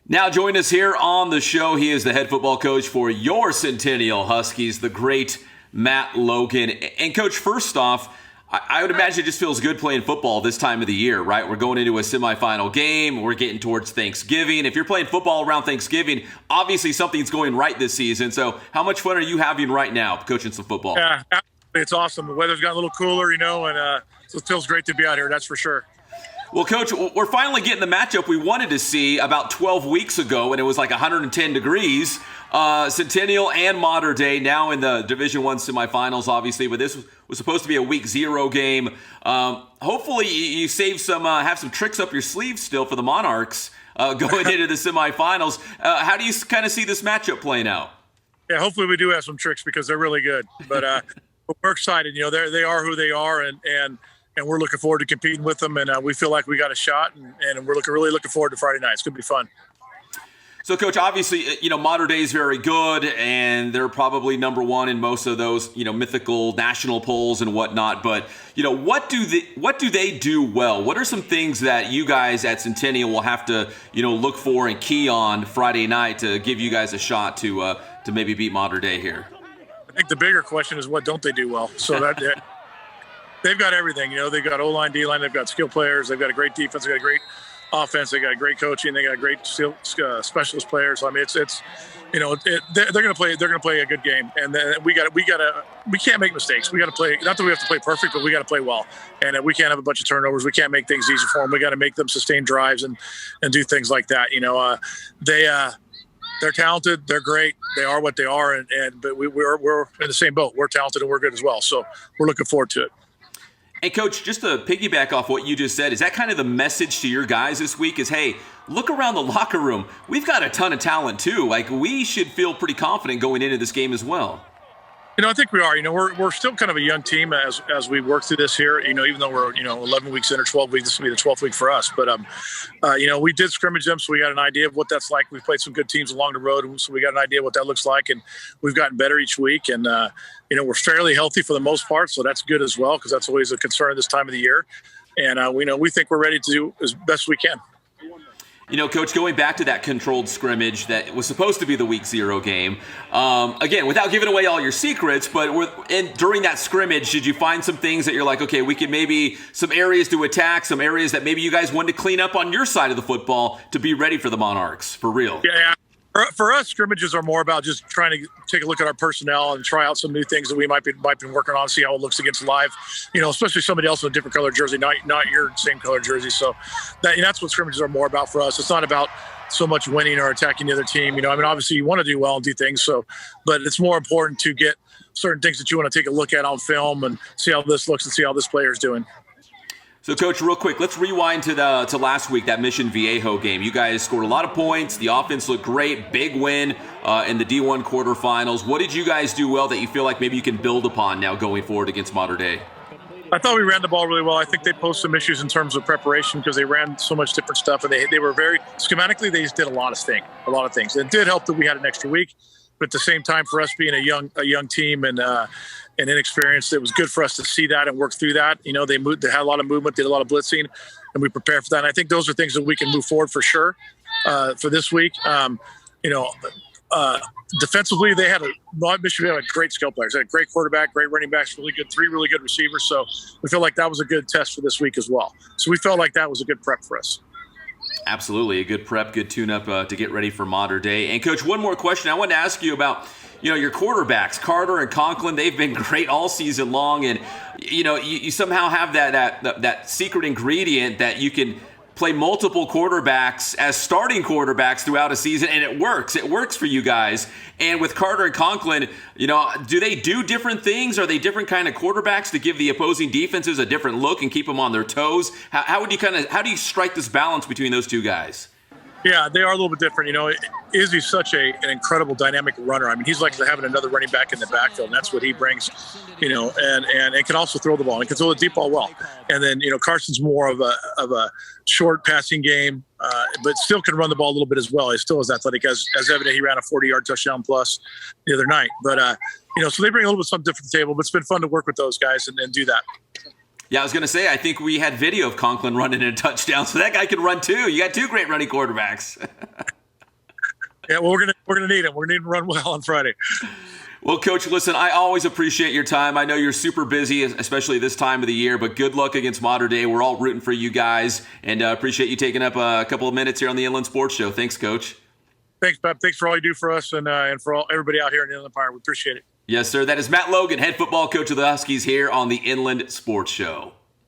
Now join us here on the show. He is the head football coach for your Centennial Huskies, the great Matt Logan. And Coach, first off, I would imagine it just feels good playing football this time of the year, right? We're going into a semifinal game. We're getting towards Thanksgiving. If you're playing football around Thanksgiving, obviously something's going right this season. So how much fun are you having right now coaching some football? Yeah, it's awesome. The weather's got a little cooler, and so it feels great to be out here, that's for sure. Well, Coach, we're finally getting the matchup we wanted to see about 12 weeks ago, and it was like 110 degrees. Centennial and Mater Dei now in the Division I semifinals, obviously, but this was supposed to be a week 0 game. Hopefully, you save some, have some tricks up your sleeve still for the Monarchs going into the semifinals. How do you kind of see this matchup playing out? Yeah, hopefully we do have some tricks because they're really good. But we're excited. They are who they are, and we're looking forward to competing with them. And we feel like we got a shot, and we're really looking forward to Friday night. It's going to be fun. So, Coach, obviously, Mater Dei is very good, and they're probably number one in most of those, mythical national polls and whatnot. But, what do they do well? What are some things that you guys at Centennial will have to, look for and key on Friday night to give you guys a shot to maybe beat Mater Dei here? I think the bigger question is what don't they do well? So they've got everything. They've got O-line, D-line, they've got skill players, they've got a great defense, they've got a great offense, they got great coaching, they got great specialist players. So, I mean, they're going to play. They're going to play a good game, and then we can't make mistakes. We got to play. Not that we have to play perfect, but we got to play well, and we can't have a bunch of turnovers. We can't make things easy for them. We got to make them sustain drives and do things like that. They're talented. They're great. They are what they are, but we're in the same boat. We're talented and we're good as well. So we're looking forward to it. And Coach, just to piggyback off what you just said, is that kind of the message to your guys this week is, hey, look around the locker room. We've got a ton of talent too. Like, we should feel pretty confident going into this game as well. I think we are. We're still kind of a young team as we work through this here. Even though we're 11 weeks in or 12 weeks, this will be the 12th week for us. But we did scrimmage them, so we got an idea of what that's like. We've played some good teams along the road, so we got an idea of what that looks like, and we've gotten better each week. And we're fairly healthy for the most part, so that's good as well because that's always a concern this time of the year. And we think we're ready to do as best we can. Coach, going back to that controlled scrimmage that was supposed to be the week 0 game, again, without giving away all your secrets, but during that scrimmage, did you find some things that you're like, okay, we could maybe some areas to attack, some areas that maybe you guys wanted to clean up on your side of the football to be ready for the Monarchs, for real? Yeah. For us, scrimmages are more about just trying to take a look at our personnel and try out some new things that we might be working on, see how it looks against live, especially somebody else in a different color jersey, not your same color jersey. So that's what scrimmages are more about for us. It's not about so much winning or attacking the other team. Obviously you want to do well and do things. But it's more important to get certain things that you want to take a look at on film and see how this looks and see how this player is doing. So, Coach, real quick, let's rewind to last week, that Mission Viejo game. You guys scored a lot of points. The offense looked great. Big win in the D1 quarterfinals. What did you guys do well that you feel like maybe you can build upon now going forward against Mater Dei? I thought we ran the ball really well. I think they posed some issues in terms of preparation because they ran so much different stuff, and they were very schematically. They just did a lot of things. It did help that we had an extra week, but at the same time, for us being a young team and inexperienced, it was good for us to see that and work through that. They had a lot of movement, did a lot of blitzing, and we prepared for that. And I think those are things that we can move forward for sure for this week. Defensively, they had great skill players. They had a great quarterback, great running backs, three really good receivers. So we feel like that was a good test for this week as well. So we felt like that was a good prep for us. Absolutely, a good prep, good tune-up to get ready for Mater Dei. And, Coach, one more question. I wanted to ask you about, your quarterbacks, Carter and Conklin. They've been great all season long, and, you somehow have that secret ingredient that you can play multiple quarterbacks as starting quarterbacks throughout a season, and it works. It works for you guys. And with Carter and Conklin, do they do different things? Are they different kind of quarterbacks to give the opposing defenses a different look and keep them on their toes? How do you strike this balance between those two guys? Yeah, they are a little bit different. Izzy's such an incredible dynamic runner. I mean, he's like having another running back in the backfield, and that's what he brings, and can also throw the ball and can throw the deep ball well. And then, Carson's more of a short passing game, but still can run the ball a little bit as well. He's still as athletic as evident. He ran a 40-yard touchdown plus the other night. But, so they bring a little bit something different to the table, but it's been fun to work with those guys and do that. Yeah, I was going to say, I think we had video of Conklin running in a touchdown, so that guy can run too. You got two great running quarterbacks. Yeah, well, we're gonna need him. We're gonna need him to run well on Friday. Well, Coach, listen, I always appreciate your time. I know you're super busy, especially this time of the year, but good luck against Mater Dei. We're all rooting for you guys, and appreciate you taking up a couple of minutes here on the Inland Sports Show. Thanks, Coach. Thanks, Pep. Thanks for all you do for us and for everybody out here in the Inland Empire. We appreciate it. Yes, sir. That is Matt Logan, head football coach of the Huskies here on the Inland Sports Show.